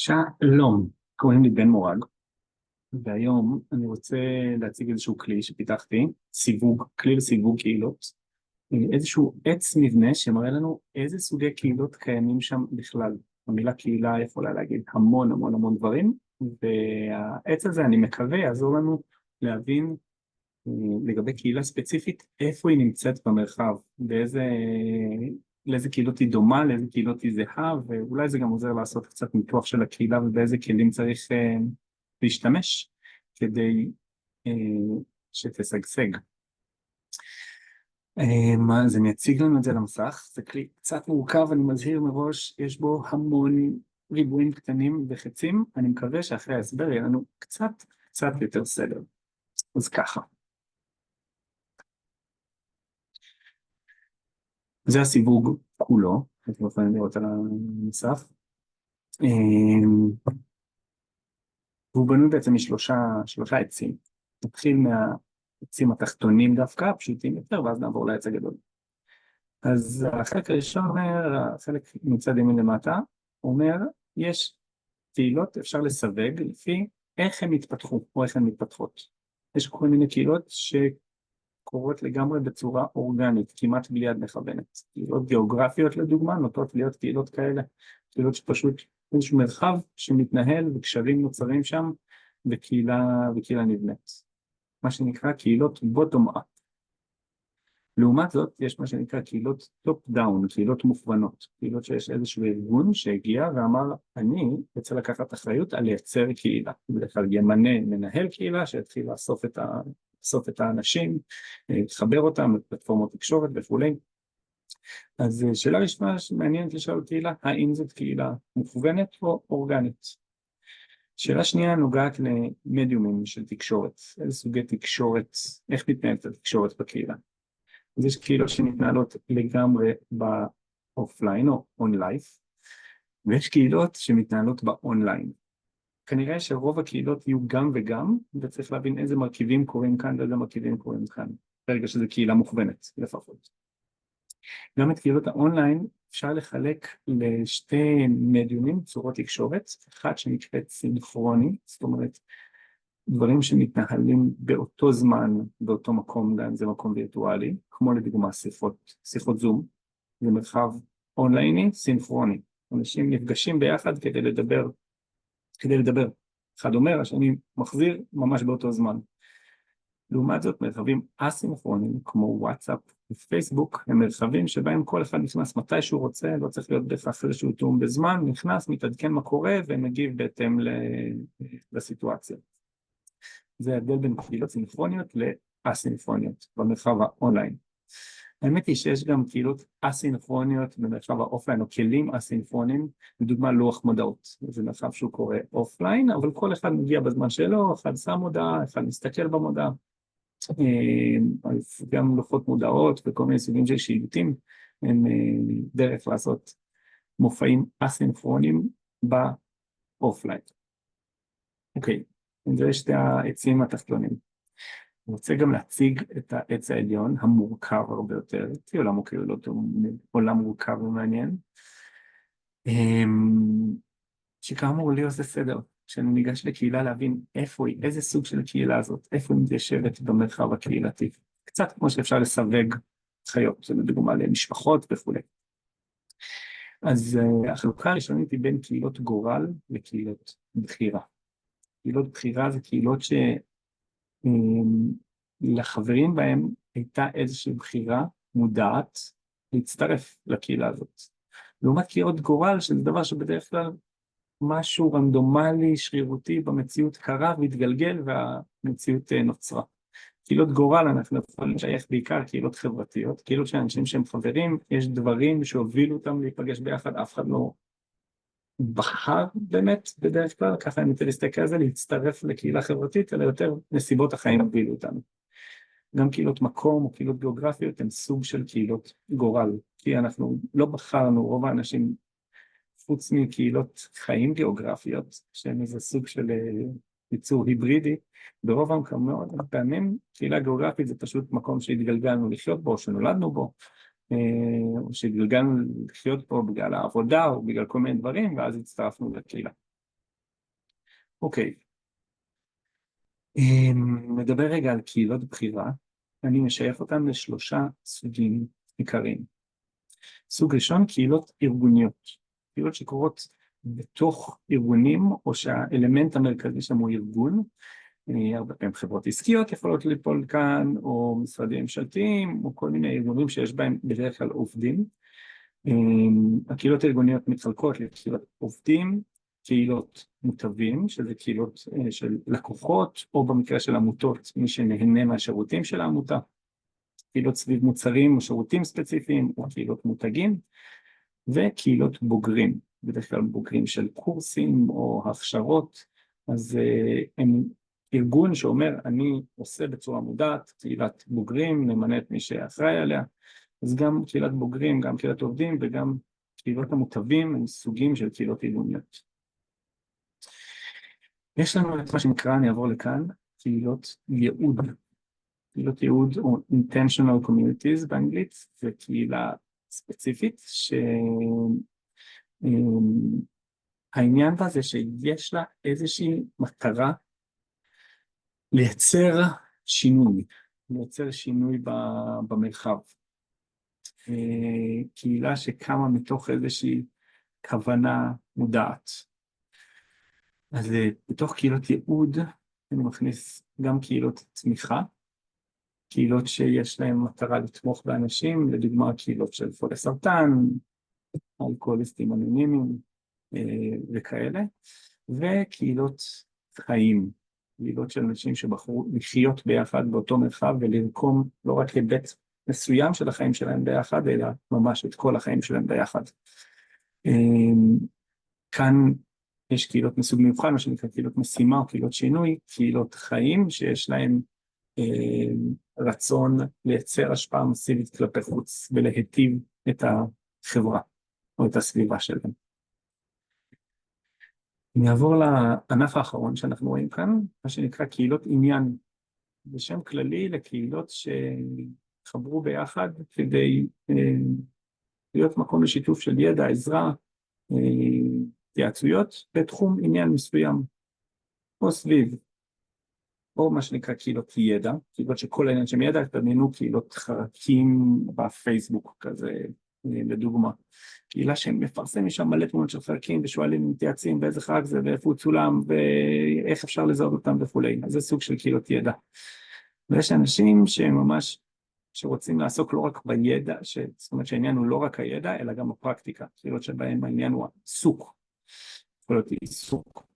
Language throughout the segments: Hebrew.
שלום, קוראים לי בן מורג, והיום אני רוצה להציג איזשהו כלי שפיתחתי, כלי לסיווג קהילות, איזשהו עץ מבנה שמראה לנו איזה סוגי קהילות קיימים שם בכלל. המילה קהילה יכולה להגיד המון המון המון דברים, והעץ הזה אני מקווה יעזור לנו להבין לגבי קהילה ספציפית, איפה היא נמצאת במרחב, לאיזה קהילות היא דומה, לאיזה קהילות היא זהה, ואולי זה גם עוזר לעשות קצת ניתוח של הקהילה ובאיזה כלים צריך להשתמש כדי אה, שתשגשג. אז אני אציג לנו את זה למסך, זה כלי קצת מורכב, אני מזהיר מראש, יש בו המון ריבועים קטנים וחצים, אני מקווה שאחרי ההסבר יהיה לנו קצת יותר סדר. אז ככה. זה הסיווג כולו, אתם יכולים לראות על המסך. והוא בנוי בעצם משלושה עצים. נתחיל מהעצים התחתונים דווקא, הפשוטים יותר, ואז נעבור לעץ הגדול. אז החלק הראשון אומר, החלק מצד ימין למטה, אומר, יש קהילות, אפשר לסווג לפי איך הם התפתחו, או איך הן מתפתחות. יש כל מיני קהילות קורות לגמרי בצורה אורגנית, כמעט בלי יד מכוונת. קהילות גיאוגרפיות לדוגמה, נוטות להיות קהילות כאלה, קהילות שפשוט איזשהו מרחב שמתנהל וקשרים נוצרים שם, וקהילה נבנית. מה שנקרא קהילות bottom-up. לעומת זאת, יש מה שנקרא קהילות top-down, קהילות מוכוונות, קהילות שיש איזשהו ארגון שהגיע ואמר, אני רוצה לקחת אחריות על לייצר קהילה. בדרך כלל ימנה מנהל קהילה שיתחיל לאסוף את האנשים, לחבר אותם לפלטפורמות תקשורת וכולי. אז שאלה ראשונה שמעניינת לשאול קהילה, האם זאת קהילה מוכוונת או אורגנית? שאלה שנייה נוגעת למדיומים של תקשורת, איזה סוגי תקשורת, איך מתנהלת התקשורת בקהילה. אז יש קהילות שמתנהלות לגמרי באופליין או אונלייף, ויש קהילות שמתנהלות באונליין. כנראה שרוב הקהילות יהיו גם וגם, וצריך להבין איזה מרכיבים קורים כאן ואיזה מרכיבים קורים כאן, ברגע שזו קהילה מוכוונת לפחות. גם את קהילות האונליין אפשר לחלק לשתי מדיומים, צורות תקשורת, אחת שנקראת סינכרוני, זאת אומרת, דברים שמתנהלים באותו זמן, באותו מקום, גם זה מקום וירטואלי, כמו לדוגמה שיחות זום, זה מרחב אונלייני, סינכרוני. אנשים נפגשים ביחד כדי לדבר. אחד אומר, השני מחזיר ממש באותו זמן. לעומת זאת, מרחבים אסינכרוניים, כמו וואטסאפ ופייסבוק, הם מרחבים שבהם כל אחד נכנס מתי שהוא רוצה, לא צריך להיות בהכרח איזשהו תיאום בזמן, נכנס, מתעדכן מה קורה ומגיב בהתאם לסיטואציה. זה ההבדל בין קהילות סינכרוניות לאסינכרוניות במרחב האונליין. האמת היא שיש גם קהילות אסינכרוניות במרחב האופליין, או כלים אסינכרוניים, לדוגמה לוח מודעות. זה מרחב שהוא קורה אופליין, אבל כל אחד מגיע בזמן שלו, אחד שם מודעה, אחד מסתכל במודעה. גם לוחות מודעות וכל מיני סוגים של שילוטים, הם דרך לעשות מופעים אסינכרוניים באופליין. אוקיי. זה שתי העצים התחתונים. אני רוצה גם להציג את העץ העליון, המורכב הרבה יותר, כי עולם הקהילות הוא עולם מורכב ומעניין, שכאמור לי עושה סדר, כשאני ניגש לקהילה להבין איפה היא, איזה סוג של הקהילה הזאת, איפה היא מתיישבת במרחב הקהילתי. קצת כמו שאפשר לסווג חיות, זה לדוגמה למשפחות וכו'. אז החלוקה הראשונית היא בין קהילות גורל לקהילות בחירה. קהילות בחירה זה קהילות שלחברים בהם הייתה איזושהי בחירה מודעת להצטרף לקהילה הזאת. לעומת קהילות גורל, שזה דבר שבדרך כלל משהו רנדומלי, שרירותי במציאות קרה והתגלגל והמציאות נוצרה. קהילות גורל אנחנו יכולים לשייך בעיקר קהילות חברתיות, קהילות של אנשים שהם חברים, יש דברים שהובילו אותם להיפגש ביחד, אף אחד לא בחר באמת בדרך כלל, ככה אני רוצה להסתכל על זה, להצטרף לקהילה חברתית, אלא יותר נסיבות החיים הובילו אותנו. גם קהילות מקום או קהילות גיאוגרפיות הן סוג של קהילות גורל, כי אנחנו לא בחרנו, רוב האנשים, חוץ מקהילות חיים גיאוגרפיות, שהן איזה סוג של ייצור היברידי, ברוב המקומות, פעמים קהילה גיאוגרפית זה פשוט מקום שהתגלגלנו לחיות בו, או שנולדנו בו, או שהתגלגלנו לחיות פה בגלל העבודה או בגלל כל מיני דברים, ואז הצטרפנו לקהילה. אוקיי, נדבר רגע על קהילות בחירה. אני משייך אותן לשלושה סוגים עיקריים. סוג ראשון, קהילות ארגוניות. קהילות שקורות בתוך ארגונים, או שהאלמנט המרכזי שם הוא ארגון. הרבה פעמים חברות עסקיות יכולות ליפול כאן, או משרדים ממשלתיים, או כל מיני ארגונים שיש בהם בדרך כלל עובדים. הקהילות הארגוניות מתחלקות לקהילות עובדים, קהילות מוטבים, שזה קהילות של לקוחות, או במקרה של עמותות, מי שנהנה מהשירותים של העמותה, קהילות סביב מוצרים או שירותים ספציפיים, או קהילות מותגים, וקהילות בוגרים, בדרך כלל בוגרים של קורסים או הכשרות. אז הם ארגון שאומר, אני עושה בצורה מודעת קהילת בוגרים, נמנה את מי שאחראי עליה. אז גם קהילת בוגרים, גם קהילת עובדים, וגם קהילות המוטבים הם סוגים של קהילות ארגוניות. יש לנו את מה שנקרא, אני אעבור לכאן, קהילות ייעוד. קהילות ייעוד או intentional communities באנגלית, זה קהילה ספציפית שהעניין בה זה שיש לה איזושהי מטרה לייצר שינוי במרחב. קהילה שקמה מתוך איזושהי כוונה מודעת. אז בתוך קהילות ייעוד אני מכניס גם קהילות תמיכה, קהילות שיש להן מטרה לתמוך באנשים, לדוגמה קהילות של חולי סרטן, אלכוהוליסטים אנונימיים וכאלה, וקהילות חיים, קהילות של אנשים שבחרו לחיות ביחד באותו מרחב ולרקום לא רק היבט מסוים של החיים שלהם ביחד, אלא ממש את כל החיים שלהם ביחד. כאן יש קהילות מסוג מיוחד, מה שנקרא קהילות משימה או קהילות שינוי, קהילות חיים שיש להם רצון לייצר השפעה מסיבית כלפי חוץ ולהיטיב את החברה או את הסביבה שלהם. נעבור לענף האחרון שאנחנו רואים כאן, מה שנקרא קהילות עניין, בשם כללי לקהילות שחברו ביחד כדי להיות מקום לשיתוף של ידע, עזרה, התייעצויות בתחום עניין מסוים, או סביב, או מה שנקרא קהילות ידע, קהילות שכל העניין שם ידע, תדמיינו קהילות חרקים בפייסבוק כזה, לדוגמה, קהילה שמפרסם משם מלא תמונות של חרקים ושואלים מתייעצים באיזה חרק זה ואיפה הוא צולם ואיך אפשר לזהות אותם וכולי. אז זה סוג של קהילות ידע. ויש אנשים שממש שרוצים לעסוק לא רק בידע, זאת אומרת שהעניין הוא לא רק הידע אלא גם הפרקטיקה, קהילות שבהם העניין הוא עיסוק, יכול להיות עיסוק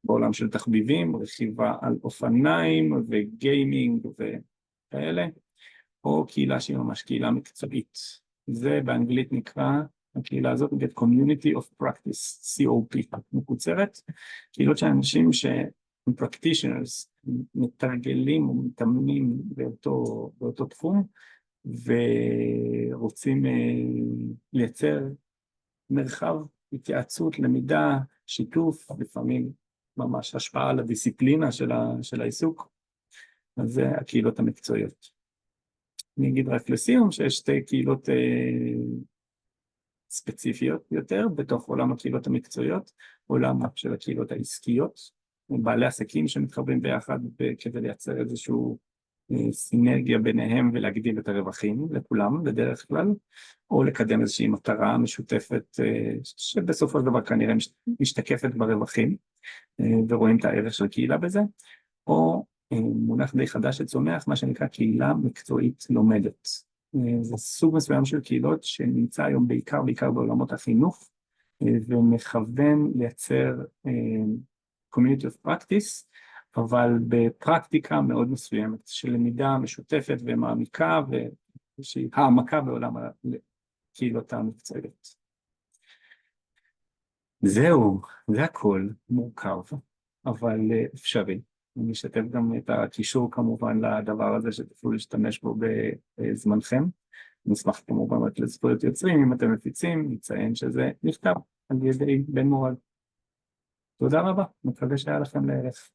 בעולם של תחביבים, רכיבה על אופניים וגיימינג וכאלה, או קהילה שהיא ממש קהילה מקצועית. זה באנגלית נקרא, הקהילה הזאת נקראת Community of Practice, COP, מקוצרת, קהילות של אנשים שהם practitioners, מתרגלים או מתאמנים באותו תחום, ורוצים לייצר מרחב, התייעצות, למידה, שיתוף, לפעמים ממש השפעה על הדיסציפלינה של העיסוק, אז זה הקהילות המקצועיות. אני אגיד רק לסיום שיש שתי קהילות ספציפיות יותר בתוך עולם הקהילות המקצועיות, עולם של הקהילות העסקיות, בעלי עסקים שמתחברים ביחד כדי לייצר איזשהו סינרגיה ביניהם ולהגדיל את הרווחים לכולם בדרך כלל, או לקדם איזושהי מטרה משותפת שבסופו של דבר כנראה משתקפת ברווחים ורואים את הערך של קהילה בזה, או מונח די חדש שצומח, מה שנקרא קהילה מקצועית לומדת. זה סוג מסוים של קהילות שנמצא היום בעיקר בעולמות החינוך, ומכוון לייצר community of practice, אבל בפרקטיקה מאוד מסוימת, של למידה משותפת ומעמיקה, ושהיא העמקה בעולם הקהילות המקצועיות. זהו, זה הכל מורכב, אבל אפשרי. אני אשתף גם את הקישור כמובן לדבר הזה שתוכלו להשתמש בו בזמנכם. נשמח כמובן רק לזכויות יוצרים, אם אתם מפיצים, נציין שזה נכתב על ידי בן מורל. תודה רבה, מקווה שהיה לכם לערך.